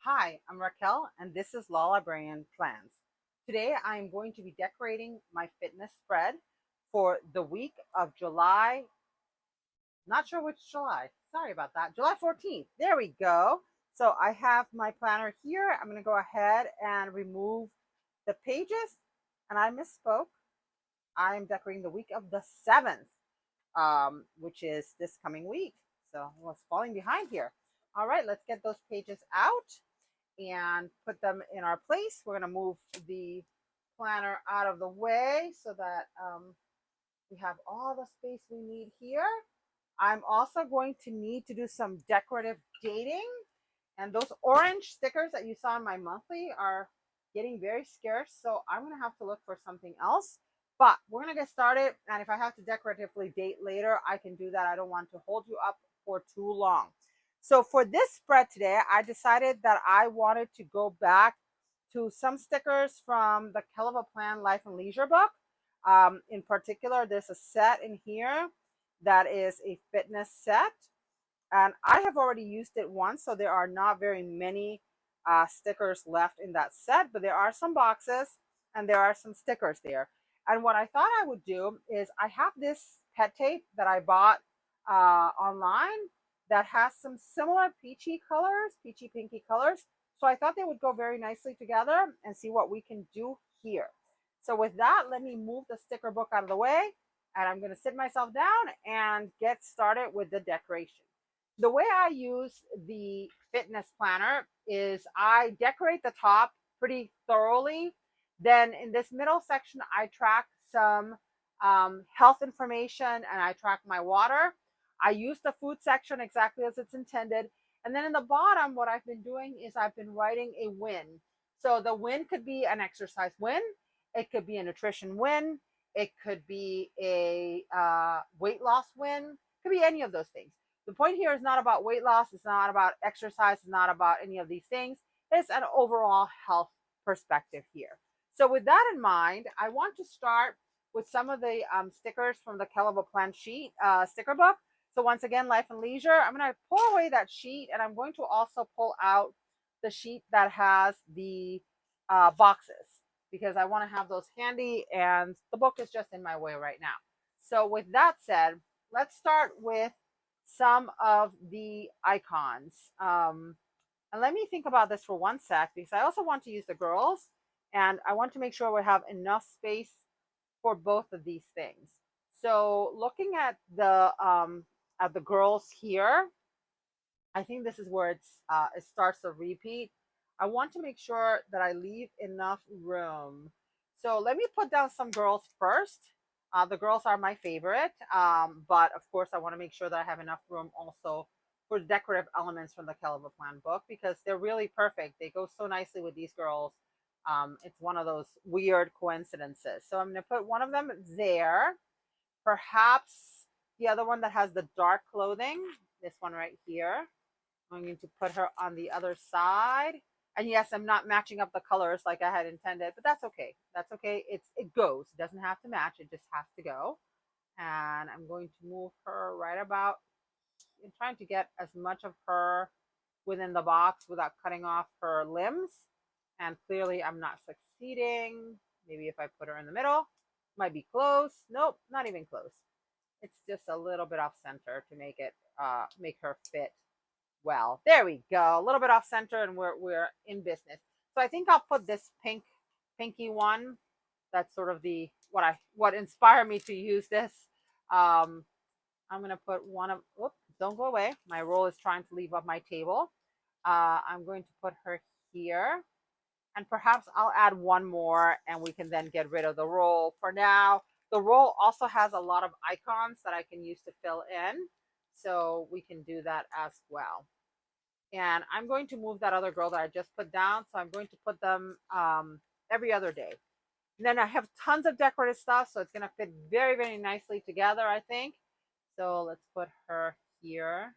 Hi, I'm Raquel, and this is Law Librarian Plans. Today, I'm going to be decorating my fitness spread for the week of July. Not sure which July. Sorry about that. July 14th. There we go. So I have my planner here. I'm going to go ahead and remove the pages. And I misspoke. I'm decorating the week of the 7th, which is this coming week. So I was falling behind here. All right, let's get those pages out and put them in our place. We're going to move the planner out of the way so that we have all the space we need here. I'm also going to need to do some decorative dating. And those orange stickers that you saw in my monthly are getting very scarce. So I'm going to have to look for something else. But we're going to get started. And if I have to decoratively date later, I can do that. I don't want to hold you up for too long. So for this spread today, I decided that I wanted to go back to some stickers from the Kelva Plan Life and Leisure book. In particular, there's a set in here that is a fitness set. And I have already used it once, so there are not very many stickers left in that set, but there are some boxes and there are some stickers there. And what I thought I would do is I have this pet tape that I bought online that has some similar peachy colors, peachy pinky colors. So I thought they would go very nicely together and see what we can do here. So with that, let me move the sticker book out of the way and I'm going to sit myself down and get started with the decoration. The way I use the fitness planner is I decorate the top pretty thoroughly. Then in this middle section, I track some health information and I track my water. I use the food section exactly as it's intended. And then in the bottom, what I've been doing is I've been writing a win. So the win could be an exercise win, it could be a nutrition win, it could be a weight loss win, it could be any of those things. The point here is not about weight loss, it's not about exercise, it's not about any of these things. It's an overall health perspective here. So with that in mind, I want to start with some of the stickers from the Kelva Plan sheet sticker book. So once again, Life and Leisure, I'm going to pull away that sheet and I'm going to also pull out the sheet that has the boxes because I want to have those handy and the book is just in my way right now. So with that said, let's start with some of the icons. And let me think about this for one sec because I also want to use the girls and I want to make sure we have enough space for both of these things. So looking at the girls here, I think this is where it starts to repeat. I want to make sure that I leave enough room. So let me put down some girls first. The girls are my favorite, but of course I want to make sure that I have enough room also for decorative elements from the Kelva Plan book because they're really perfect. They go so nicely with these girls. It's one of those weird coincidences. So I'm going to put one of them there. Perhaps the other one that has the dark clothing, this one right here. I'm going to put her on the other side. And yes, I'm not matching up the colors like I had intended, but that's okay. That's okay. It goes. It doesn't have to match. It just has to go. And I'm going to move her right about. I'm trying to get as much of her within the box without cutting off her limbs. And clearly I'm not succeeding. Maybe if I put her in the middle, might be close. Nope, not even close. It's just a little bit off center to make her fit well. There we go. A little bit off center and we're in business. So I think I'll put this pinky one. That's sort of the what inspired me to use this. I'm gonna put one of oops, don't go away. My roll is trying to leave off my table. I'm going to put her here. And perhaps I'll add one more and we can then get rid of the roll. For now, the roll also has a lot of icons that I can use to fill in. So we can do that as well. And I'm going to move that other girl that I just put down. So I'm going to put them every other day. And then I have tons of decorative stuff. So it's going to fit very, very nicely together, I think. So let's put her here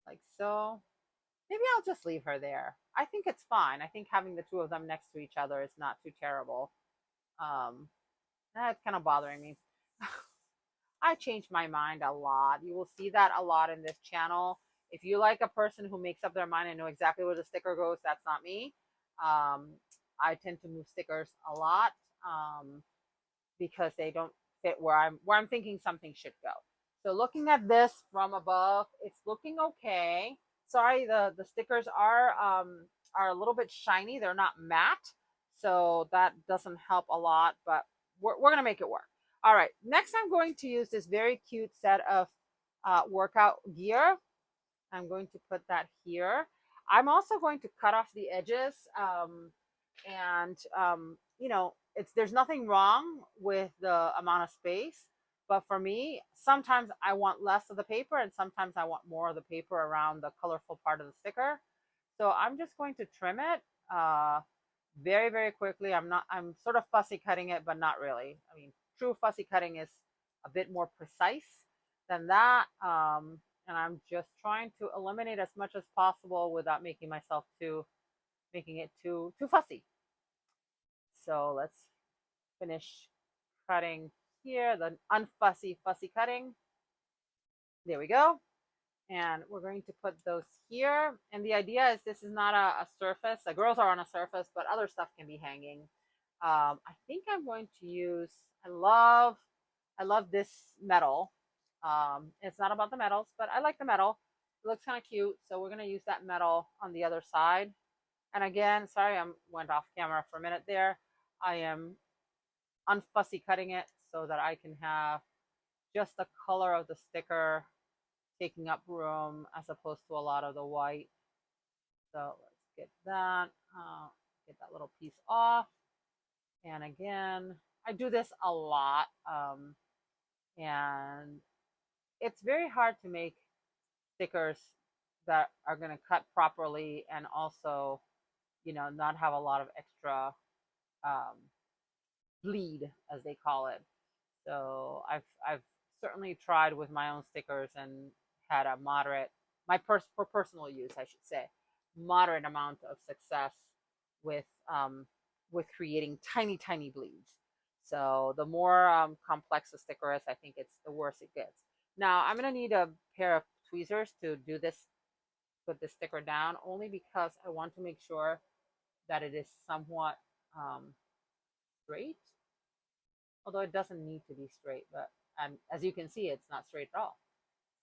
like so. Maybe I'll just leave her there. I think it's fine. I think having the two of them next to each other is not too terrible. Um, that's kind of bothering me. I change my mind a lot. You will see that a lot in this channel. If you like a person who makes up their mind and know exactly where the sticker goes, that's not me. Um, I tend to move stickers a lot because they don't fit where I'm thinking something should go. So looking at this from above, it's looking okay. Sorry, the stickers are a little bit shiny. They're not matte, so that doesn't help a lot, but we're gonna make it work. All right, next I'm going to use this very cute set of workout gear. I'm going to put that here. I'm also going to cut off the edges. And you know, it's there's nothing wrong with the amount of space, but for me, sometimes I want less of the paper and sometimes I want more of the paper around the colorful part of the sticker. So I'm just going to trim it very, very quickly. I'm sort of fussy cutting it, but not really. I mean, true fussy cutting is a bit more precise than that. And I'm just trying to eliminate as much as possible without making it too fussy. So let's finish cutting here, the unfussy fussy cutting. There we go. And we're going to put those here. And the idea is this is not a surface. The girls are on a surface, but other stuff can be hanging. I think I'm going to use, I love this metal. It's not about the metals, but I like the metal. It looks kind of cute. So we're going to use that metal on the other side. And again, sorry, I went off camera for a minute there. I am unfussy cutting it so that I can have just the color of the sticker taking up room as opposed to a lot of the white. So let's get that little piece off. And again, I do this a lot. And it's very hard to make stickers that are going to cut properly and also, you know, not have a lot of extra um, bleed, as they call it. So I've certainly tried with my own stickers and had a moderate for personal use, I should say, moderate amount of success with with creating tiny bleeds. So the more complex the sticker is, I think it's the worse it gets. Now I'm gonna need a pair of tweezers to do this, put the sticker down, only because I want to make sure that it is somewhat straight, although it doesn't need to be straight, but as you can see, it's not straight at all.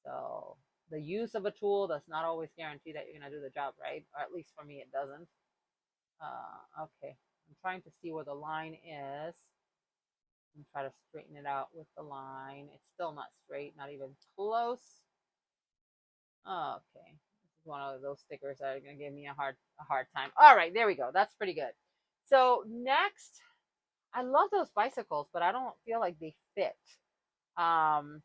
So the use of a tool does not always guarantee that you're going to do the job right, or at least for me, it doesn't. Okay, I'm trying to see where the line is and try to straighten it out with the line. It's still not straight, not even close. Okay, this is one of those stickers that are going to give me a hard time. All right, there we go. That's pretty good. So next, I love those bicycles, but I don't feel like they fit. Um,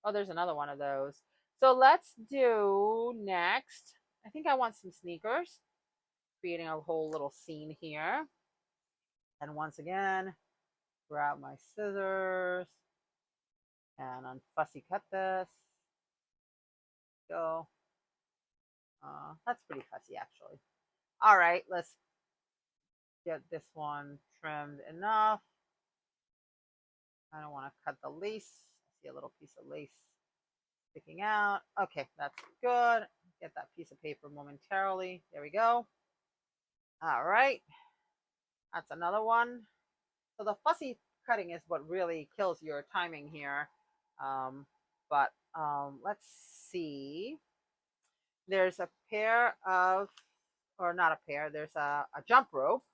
oh, there's another one of those. So let's do next. I think I want some sneakers, creating a whole little scene here. And once again, grab my scissors and unfussy cut this. Go. That's pretty fussy, actually. All right, let's get this one trimmed enough. I don't want to cut the lace. I see a little piece of lace sticking out. Okay, that's good. Get that piece of paper momentarily. There we go. All right, that's another one. So the fussy cutting is what really kills your timing here. But let's see. There's a pair of, or not a pair, there's a jump rope.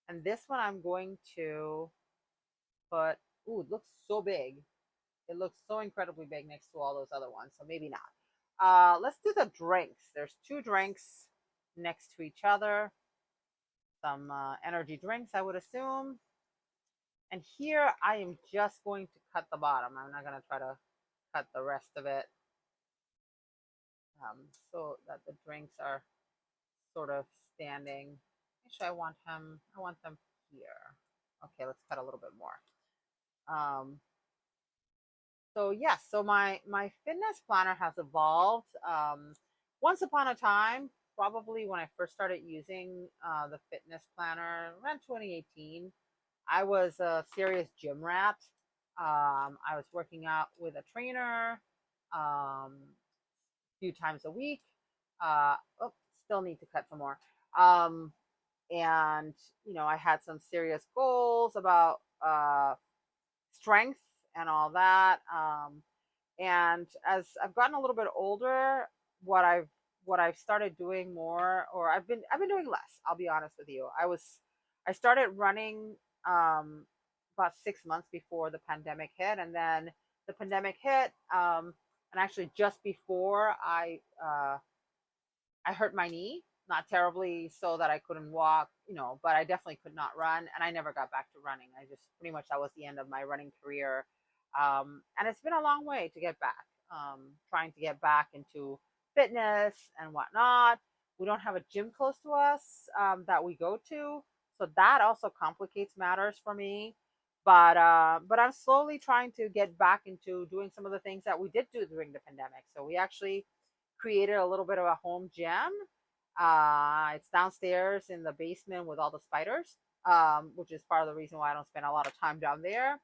And this one I'm going to put, ooh, it looks so big. It looks so incredibly big next to all those other ones, so maybe not. Let's do the drinks. There's two drinks next to each other. Some energy drinks, I would assume. And here I am just going to cut the bottom. I'm not going to try to cut the rest of it so that the drinks are sort of standing. Actually, I want them here. Okay, let's cut a little bit more. So yes, so my fitness planner has evolved. Once upon a time, probably when I first started using the fitness planner around 2018, I was a serious gym rat. I was working out with a trainer, um, few times a week. Oh, still need to cut some more. Um, and I had some serious goals about strength and all that. And as I've gotten a little bit older, what I've what I've started doing more, or I've been doing less. I'll be honest with you. I started running about 6 months before the pandemic hit, and then the pandemic hit, and actually just before I hurt my knee, not terribly so that I couldn't walk, but I definitely could not run, and I never got back to running. I just pretty much that was the end of my running career, and it's been a long way to get back. Trying to get back into fitness and whatnot. We don't have a gym close to us that we go to, so that also complicates matters for me. But I'm slowly trying to get back into doing some of the things that we did do during the pandemic. So we actually created a little bit of a home gym. It's downstairs in the basement with all the spiders, which is part of the reason why I don't spend a lot of time down there.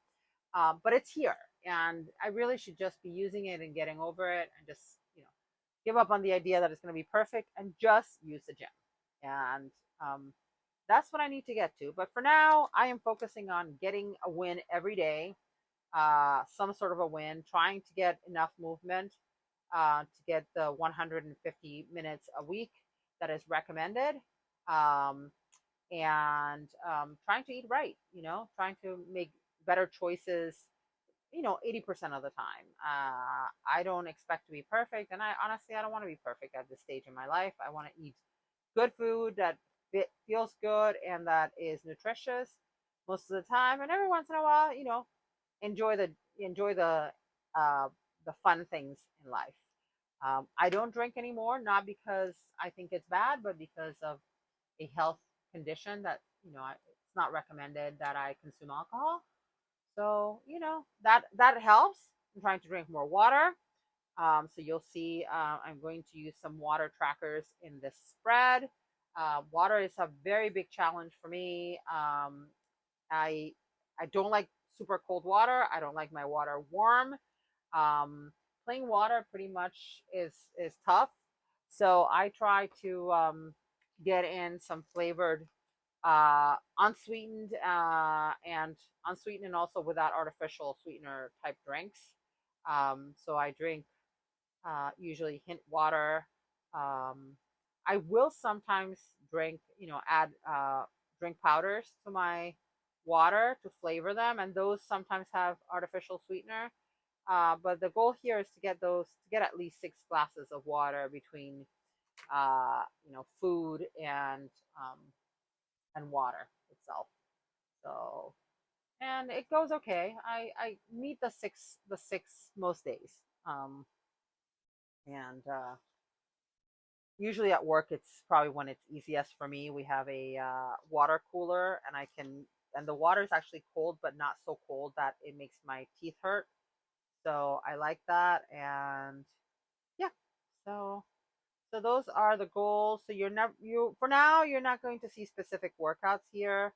But it's here, and I really should just be using it and getting over it, and just give up on the idea that it's going to be perfect and just use the gym. And that's what I need to get to. But for now, I am focusing on getting a win every day, some sort of a win, trying to get enough movement to get the 150 minutes a week that is recommended. Um, and trying to eat right, trying to make better choices, 80% of the time. I don't expect to be perfect. And I don't want to be perfect at this stage in my life. I want to eat good food that feels good and that is nutritious most of the time. And every once in a while, enjoy the enjoy uh, the fun things in life. I don't drink anymore, not because I think it's bad, but because of a health condition that it's not recommended that I consume alcohol. So that helps. I'm trying to drink more water. So you'll see, I'm going to use some water trackers in this spread. Water is a very big challenge for me. I I don't like super cold water. I don't like my water warm. Um, Plain water pretty much is tough. So I try to get in some flavored, unsweetened, and unsweetened, and also without artificial sweetener type drinks. So I drink usually hint water. Um, I will sometimes add drink powders to my water to flavor them, and those sometimes have artificial sweetener. But the goal here is to get at least 6 glasses of water between, food and water itself. So, and it goes okay. I meet the six most days. Um, and Usually at work, it's probably when it's easiest for me. We have a water cooler, and the water is actually cold, but not so cold that it makes my teeth hurt. So I like that, and yeah. So those are the goals. So you're never you for now you're not going to see specific workouts here.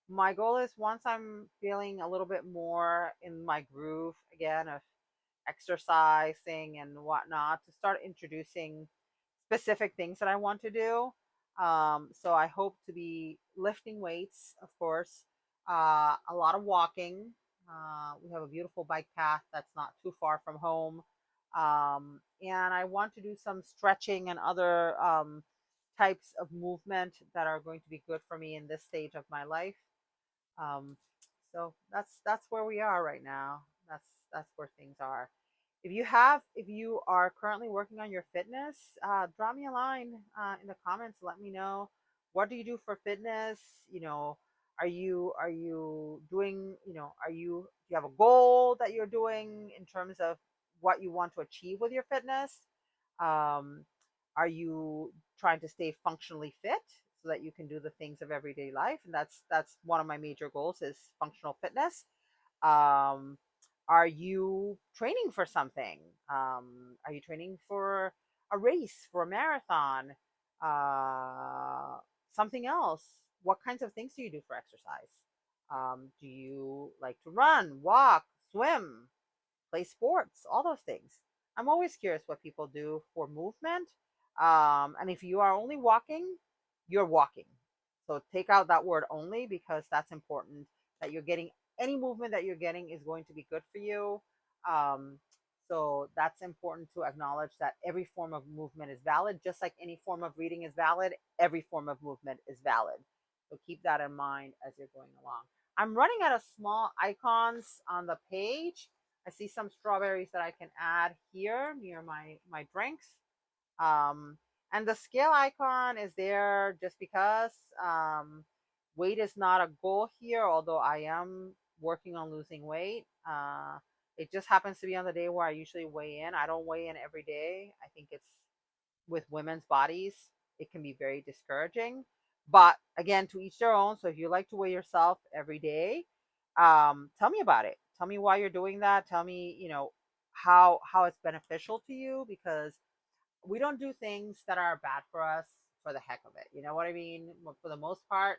My goal is, once I'm feeling a little bit more in my groove again of exercising and whatnot, to start introducing specific things that I want to do. So I hope to be lifting weights, of course, a lot of walking. We have a beautiful bike path that's not too far from home. And I want to do some stretching and other types of movement that are going to be good for me in this stage of my life. Um, so that's where we are right now. That's where things are. If you are currently working on your fitness, drop me a line in the comments. Let me know, what do you do for fitness. Are you doing? Do you have a goal that you're doing in terms of what you want to achieve with your fitness? Um, are you trying to stay functionally fit so that you can do the things of everyday life? And that's one of my major goals, is functional fitness. Um, are you training for something? Are you training for a race, for a marathon, uh, something else? What kinds of things do you do for exercise? Do you like to run, walk, swim, play sports, all those things? I'm always curious what people do for movement. And if you are only walking, you're walking. So take out that word only, because that's important, that you're getting any movement that you're getting is going to be good for you. Um, so that's important to acknowledge, that every form of movement is valid, just like any form of reading is valid, every form of movement is valid. So keep that in mind as you're going along. I'm running out of small icons on the page. I see some strawberries that I can add here near my drinks. Um, and the scale icon is there just because weight is not a goal here, although I am working on losing weight. It just happens to be on the day where I usually weigh in. I don't weigh in every day. I think it's, with women's bodies, it can be very discouraging. But again, to each their own. So if you like to weigh yourself every day, tell me about it. Tell me why you're doing that. Tell me, how it's beneficial to you, because we don't do things that are bad for us for the heck of it. You know what I mean? For the most part,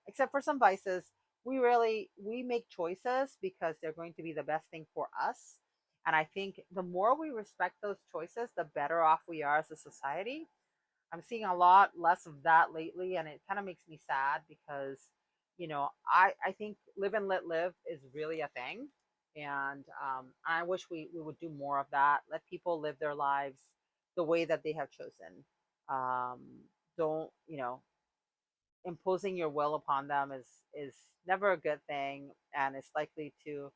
except for some vices, we make choices because they're going to be the best thing for us. And I think the more we respect those choices, the better off we are as a society. I'm seeing a lot less of that lately, and it kind of makes me sad because, I think live and let live is really a thing. And I wish we would do more of that. Let people live their lives the way that they have chosen. Um, don't, imposing your will upon them is never a good thing, and it's likely to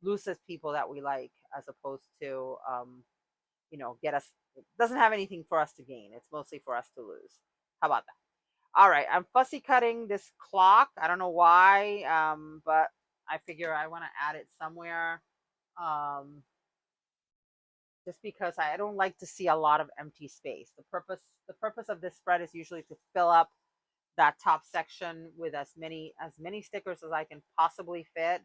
lose us people that we like, as opposed to get us. It doesn't have anything for us to gain. It's mostly for us to lose. How about that? All right, I'm fussy cutting this clock. I don't know why, but I figure I want to add it somewhere. Um, just because I don't like to see a lot of empty space. The purpose of this spread is usually to fill up that top section with as many stickers as I can possibly fit.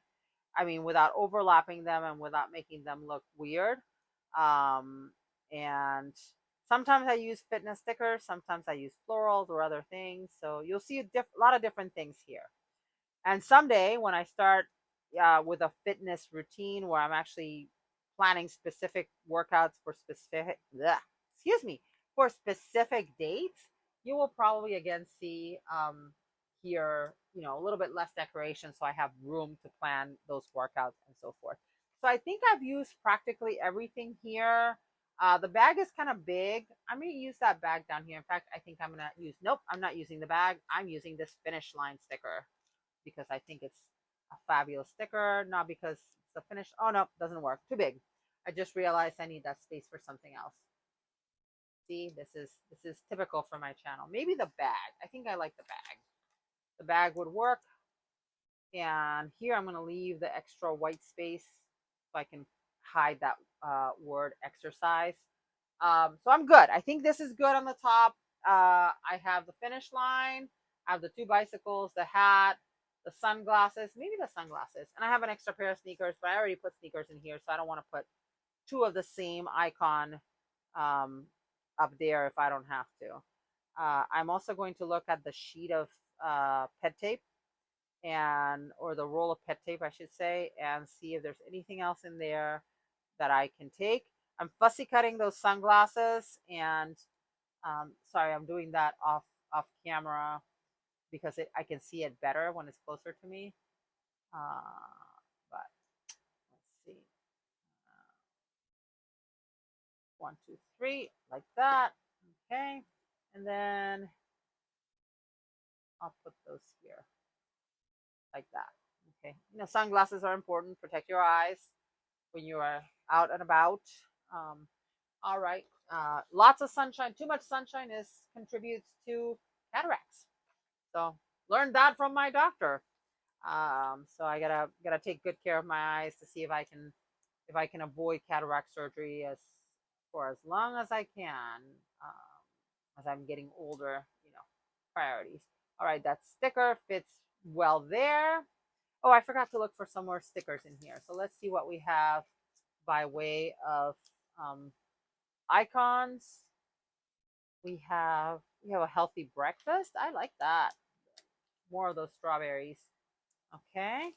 I mean, without overlapping them and without making them look weird. Um, and sometimes I use fitness stickers, sometimes I use florals or other things. So you'll see a lot of different things here. And someday when I start with a fitness routine where I'm actually planning specific workouts for specific, bleh, excuse me, for specific dates, you will probably again see here, a little bit less decoration, so I have room to plan those workouts and so forth. So I think I've used practically everything here. The bag is kind of big. I'm going to use that bag down here. In fact, I think I'm going to use, nope, I'm not using the bag. I'm using this finish line sticker because I think it's a fabulous sticker, not because it's a finish. Oh no, doesn't work. Too big. I just realized I need that space for something else. See, this is typical for my channel. Maybe the bag. I think I like the bag. The bag would work. And here I'm going to leave the extra white space so I can hide that word exercise. So I'm good. I think this is good on the top. I have the finish line. I have the two bicycles, the hat, the sunglasses, maybe the sunglasses. And I have an extra pair of sneakers, but I already put sneakers in here, so I don't want to put two of the same icon um, up there if I don't have to. I'm also going to look at the sheet of pet tape, or the roll of pet tape, I should say, and see if there's anything else in there that I can take. I'm fussy cutting those sunglasses, and sorry, I'm doing that off camera because I can see it better when it's closer to me. But let's see, 1, 2, 3, like that. Okay, and then I'll put those here like that. Okay, sunglasses are important. Protect your eyes when you are out and about. Um, all right. Lots of sunshine. Too much sunshine contributes to cataracts. So learned that from my doctor. So I gotta take good care of my eyes to see if I can avoid cataract surgery for as long as I can, as I'm getting older. Priorities. All right, that sticker fits well there. Oh, I forgot to look for some more stickers in here. So let's see what we have by way of um, icons. We have a healthy breakfast. I like that. More of those strawberries. Okay.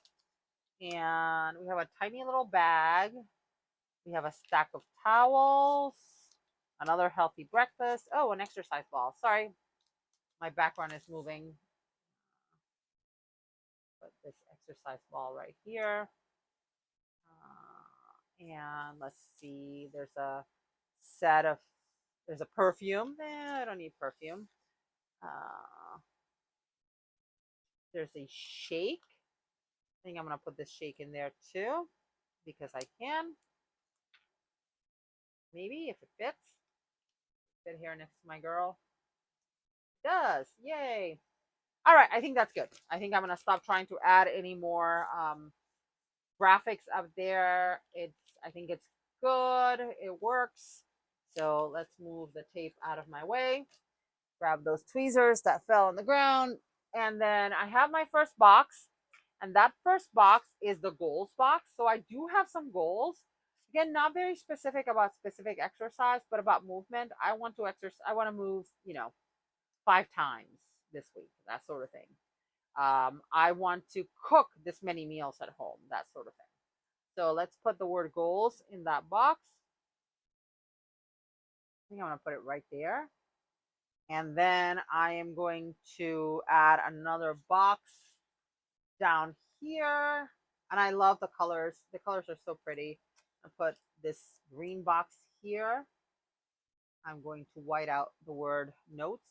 And we have a tiny little bag We have a stack of towels, another healthy breakfast. Oh, an exercise ball. Sorry, my background is moving. Put this exercise ball right here. And let's see, set of, there's a perfume. I don't need perfume. Uh, there's a shake. I think I'm going to put this shake in there too because I can. Maybe if it fits. Fit here next to my girl. It does. Yay. All right. I think that's good. I think I'm going to stop trying to add any more graphics up there. I think it's good. It works. So let's move the tape out of my way. Grab those tweezers that fell on the ground. And then I have my first box. And that first box is the goals box. So I do have some goals. Again, not very specific about specific exercise, but about movement. I want to exercise. I want to move, 5 times this week, that sort of thing. I want to cook this many meals at home, that sort of thing. So let's put the word goals in that box. I think I'm going to put it right there. And then I am going to add another box down here. And I love the colors. The colors are so pretty. I'll put this green box here. I'm going to white out the word notes.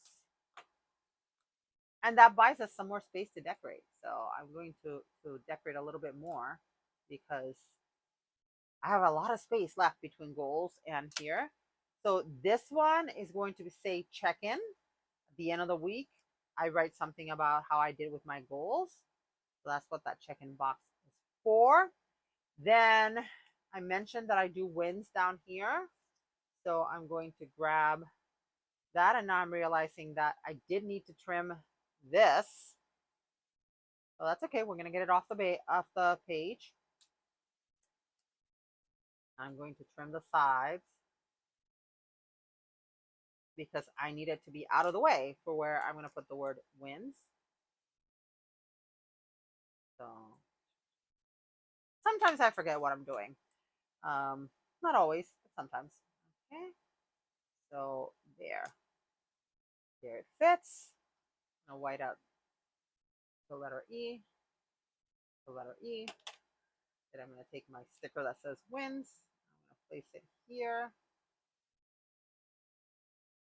And that buys us some more space to decorate. So I'm going to decorate a little bit more because I have a lot of space left between goals and here. So this one is going to say check-in at the end of the week. I write something about how I did with my goals. So that's what that check-in box is for. Then I mentioned that I do wins down here. So I'm going to grab that. And now I'm realizing that I did need to trim this. So that's okay. We're going to get it off the page. I'm going to trim the sides because I need it to be out of the way for where I'm going to put the word wins. So sometimes I forget what I'm doing. Not always, but sometimes. Okay. So there it fits. I'm going to white out the letter E, Then I'm going to take my sticker that says wins. I'm going to place it here.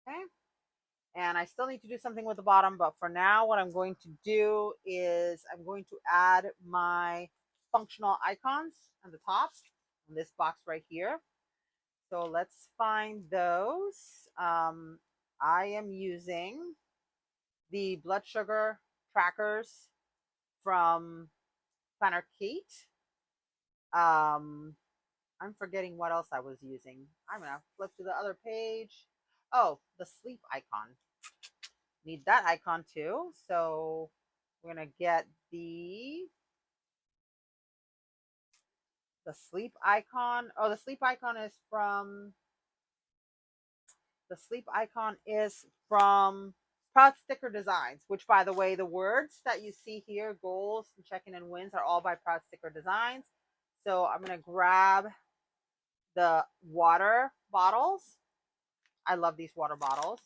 Okay. And I still need to do something with the bottom, but for now, what I'm going to do is I'm going to add my functional icons on the top in this box right here. So let's find those. I am using the blood sugar trackers from Planner Kate. I'm forgetting what else I was using. I'm gonna flip to the other page. Oh, the sleep icon. Need that icon too. So we're gonna get the sleep icon. Oh, the sleep icon is from Proud Sticker Designs, which, by the way, the words that you see here, goals, and check-in and wins, are all by Proud Sticker Designs. So I'm going to grab the water bottles. I love these water bottles.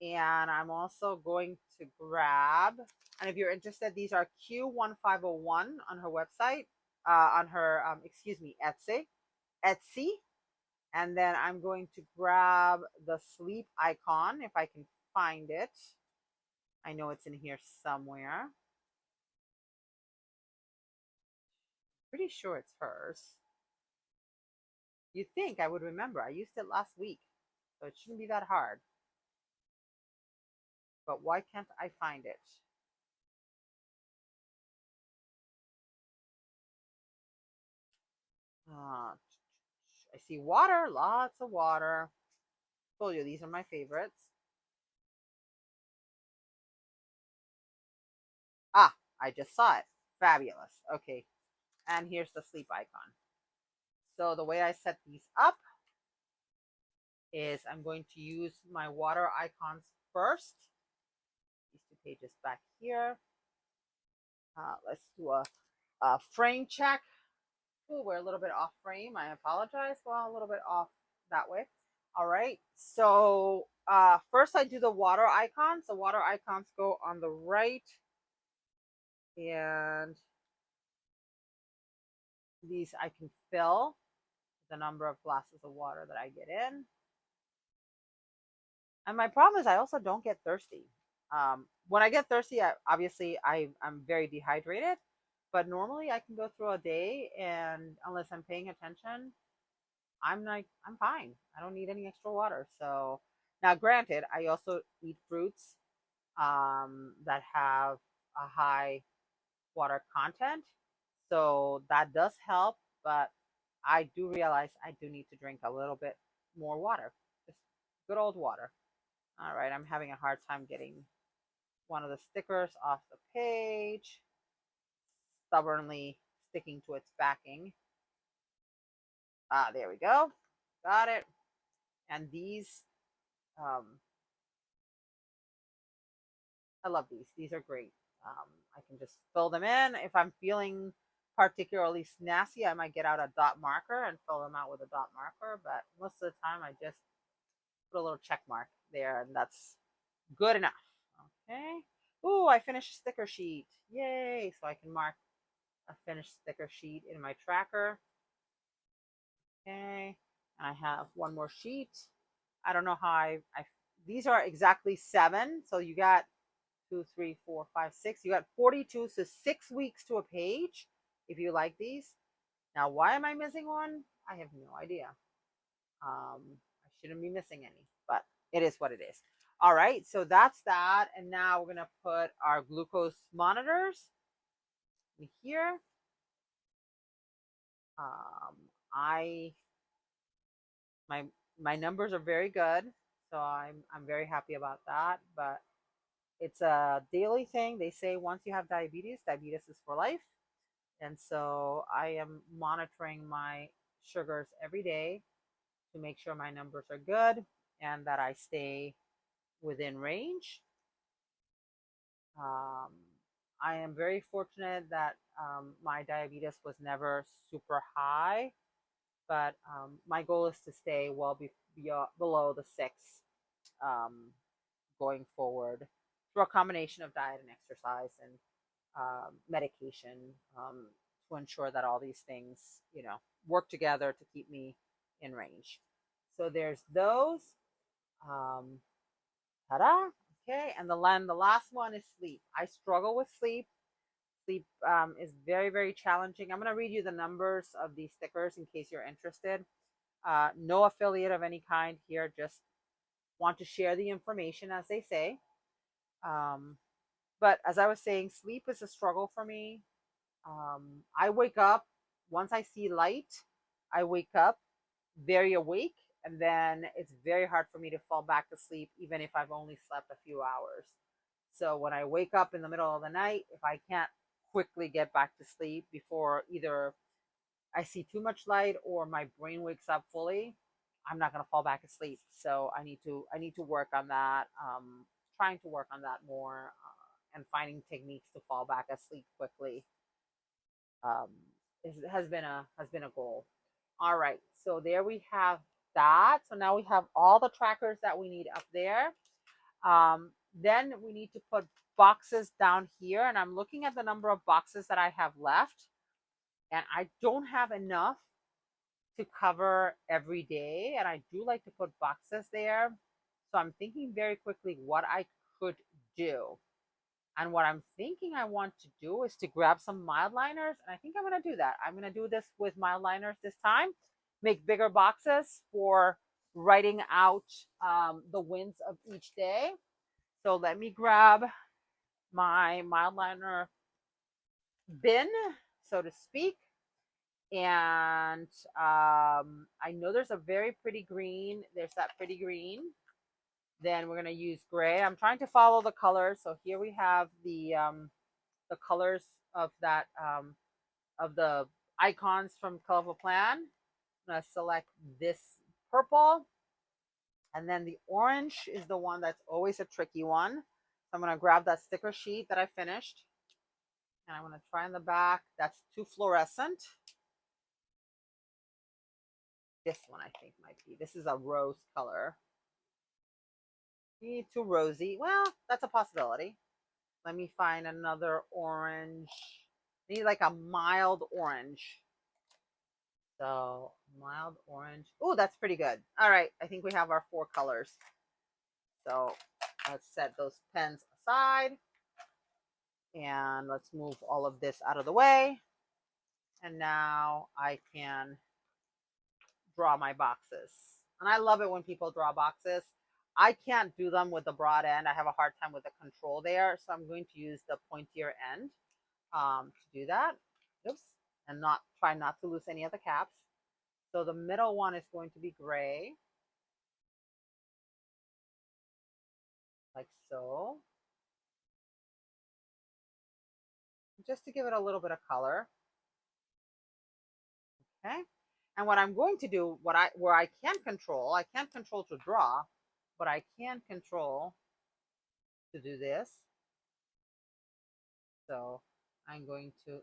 And I'm also going to grab, and if you're interested, these are Q1501 on her website, on her, Etsy. And then I'm going to grab the sleep icon if I can find it. I know it's in here somewhere. Pretty sure it's hers. You'd think I would remember. I used it last week, so it shouldn't be that hard. But why can't I find it? I see water, lots of water. Told you these are my favorites. Ah, I just saw it. Fabulous. Okay. And here's the sleep icon. So the way I set these up is I'm going to use my water icons first. These 2 pages back here. Let's do a frame check. Ooh, we're a little bit off frame. I apologize. Well, a little bit off that way. All right. So first I do the water icons. The water icons go on the right. And these I can fill the number of glasses of water that I get in. And my problem is I also don't get thirsty. When I get thirsty, I'm very dehydrated. But normally I can go through a day, and unless I'm paying attention, I'm fine. I don't need any extra water. So now, granted, I also eat fruits that have a high water content, so that does help. But I do realize I do need to drink a little bit more water, just good old water. All right, I'm having a hard time getting one of the stickers off the page, stubbornly sticking to its backing. There we go. Got it. And these, um, I love these. These are great. I can just fill them in. If I'm feeling particularly snazzy, I might get out a dot marker and fill them out with a dot marker. But most of the time, I just put a little check mark there, and that's good enough. Okay. Ooh, I finished a sticker sheet. Yay. So I can mark a finished sticker sheet in my tracker. Okay. And I have one more sheet. I don't know how these are exactly 7. So you got 2, 3, 4, 5, 6. You got 42, so 6 weeks to a page if you like these. Now, why am I missing one? I have no idea. I shouldn't be missing any, but it is what it is. All right, so that's that. And now we're going to put our glucose monitors in here. I my my numbers are very good, so I'm very happy about that. But it's a daily thing. They say once you have diabetes, diabetes is for life. And so I am monitoring my sugars every day to make sure my numbers are good and that I stay within range. Um, I am very fortunate that my diabetes was never super high, but my goal is to stay well below the 6 um, going forward through a combination of diet and exercise and medication to ensure that all these things, work together to keep me in range. So there's those. Um, ta-da! Okay, and the last one is sleep. I struggle with sleep. Sleep is very, very challenging. I'm going to read you the numbers of these stickers in case you're interested. No affiliate of any kind here, just want to share the information as they say. Um, but as I was saying, sleep is a struggle for me. I wake up, once I see light, I wake up very awake, and then it's very hard for me to fall back to sleep, even if I've only slept a few hours. So when I wake up in the middle of the night, if I can't quickly get back to sleep before either I see too much light or my brain wakes up fully, I'm not gonna fall back asleep. So I need to work on that. Trying to work on that more and finding techniques to fall back asleep quickly um, has been a goal. All right, so there we have that. So now we have all the trackers that we need up there. Then we need to put boxes down here, and I'm looking at the number of boxes that I have left, and I don't have enough to cover every day, and I do like to put boxes there. So I'm thinking very quickly what I could do. And what I'm thinking I want to do is to grab some mild liners. And I think I'm going to do that. I'm going to do this with mild liners this time. Make bigger boxes for writing out the wins of each day. So let me grab my mild liner bin, so to speak. And I know there's a very pretty green. There's that pretty green. Then we're going to use gray. I'm trying to follow the colors. So here we have the colors of that of the icons from Colorful Plan. I'm going to select this purple, and then the orange is the one that's always a tricky one. So I'm going to grab that sticker sheet that I finished, and I'm going to try in the back. That's too fluorescent. This one I think might be. This is a rose color. Too rosy. Well, that's a possibility. Let me find another orange. I need like a mild orange. So mild orange. Oh, that's pretty good. All right, I think we have our 4 colors. So let's set those pens aside and let's move all of this out of the way. And now I can draw my boxes. And I love it when people draw boxes. I can't do them with the broad end. I have a hard time with the control there. So I'm going to use the pointier end to do that. Oops. And try not to lose any of the caps. So the middle one is going to be gray. Like so. Just to give it a little bit of color. Okay. And what I'm going to do, where I can't control to draw, but I can control to do this. So I'm going to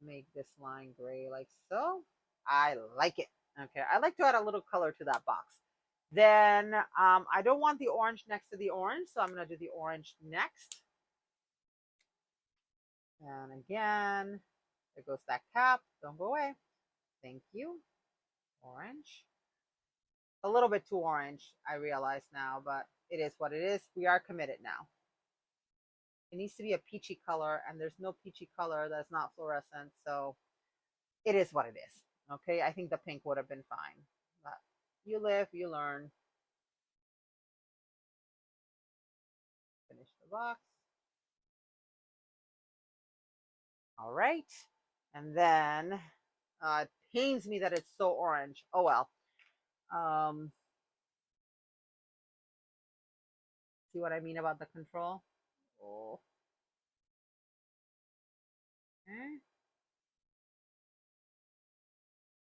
make this line gray like so. I like it. Okay, I like to add a little color to that box. Then I don't want the orange next to the orange, so I'm going to do the orange next. And again, there goes that cap. Don't go away. Thank you. Orange. A little bit too orange, I realize now, but it is what it is. We are committed now. It needs to be a peachy color, and there's no peachy color that's not fluorescent, so it is what it is. Okay, I think the pink would have been fine, but you live, you learn. Finish the box. All right, and then it pains me that it's so orange. Oh well. See what I mean about the control? Oh. Okay.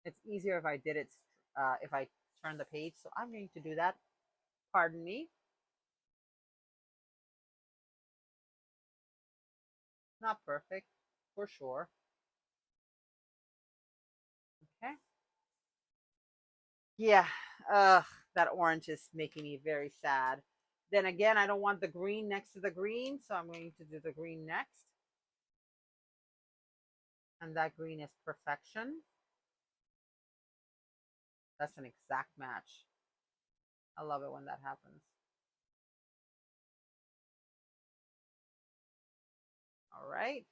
It's easier if I did it, if I turn the page. So I'm going to do that. Pardon me. Not perfect, for sure. Okay. Yeah. That orange is making me very sad. Then again, I don't want the green next to the green, so I'm going to do the green next. And that green is perfection. That's an exact match. I love it when that happens. All right.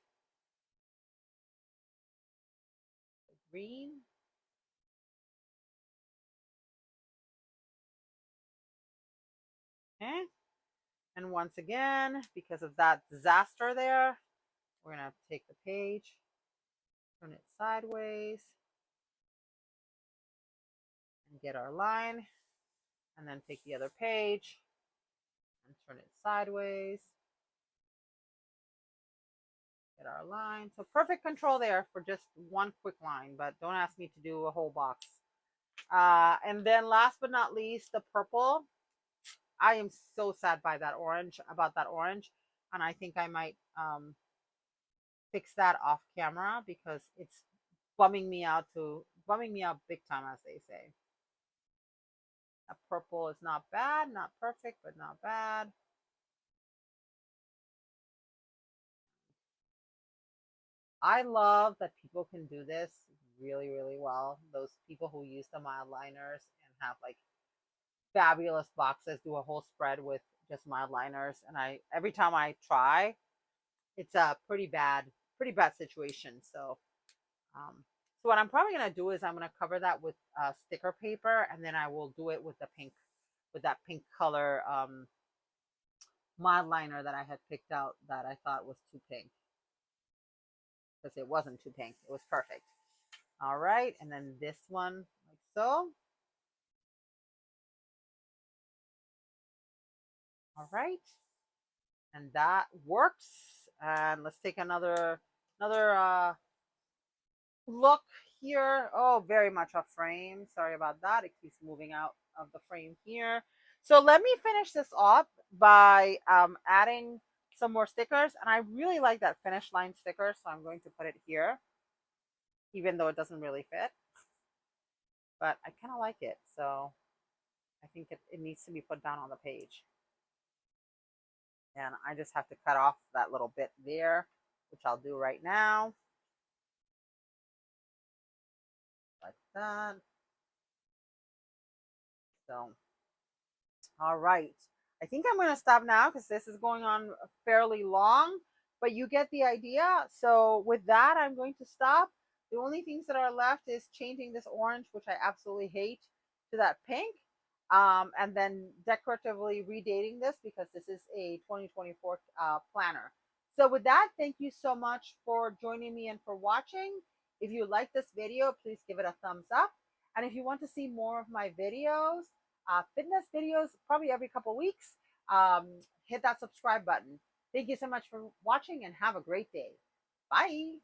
Green. Okay. And once again, because of that disaster there, we're going to take the page, turn it sideways, and get our line. And then take the other page and turn it sideways. Get our line. So perfect control there for just one quick line, but don't ask me to do a whole box. And then last but not least, the purple. I am so sad by that orange, about that orange. And I think I might fix that off camera because it's bumming me out big time, as they say. That purple is not bad, not perfect, but not bad. I love that people can do this really, really well. Those people who use the mild liners and have like fabulous boxes, do a whole spread with just mild liners. And every time I try, it's a pretty bad situation. So what I'm probably gonna do is I'm gonna cover that with sticker paper, and then I will do it with that pink color mild liner that I had picked out that I thought was too pink, because it wasn't too pink. It was perfect. All right, and then this one like so. All right, and that works. And let's take another look here. Oh, very much off frame. Sorry about that. It keeps moving out of the frame here. So let me finish this off by adding some more stickers. And I really like that finish line sticker, so I'm going to put it here, even though it doesn't really fit. but I kind of like it. So I think it needs to be put down on the page. And I just have to cut off that little bit there, which I'll do right now. Like that. So, all right. I think I'm going to stop now because this is going on fairly long, but you get the idea. So, with that, I'm going to stop. The only things that are left is changing this orange, which I absolutely hate, to that pink, and then decoratively redating this because this is a 2024 planner. So, with that, thank you so much for joining me and for watching. If you like this video, please give it a thumbs up. And if you want to see more of my videos, fitness videos probably every couple of weeks, um, hit that subscribe button. Thank you so much for watching and have a great day. Bye.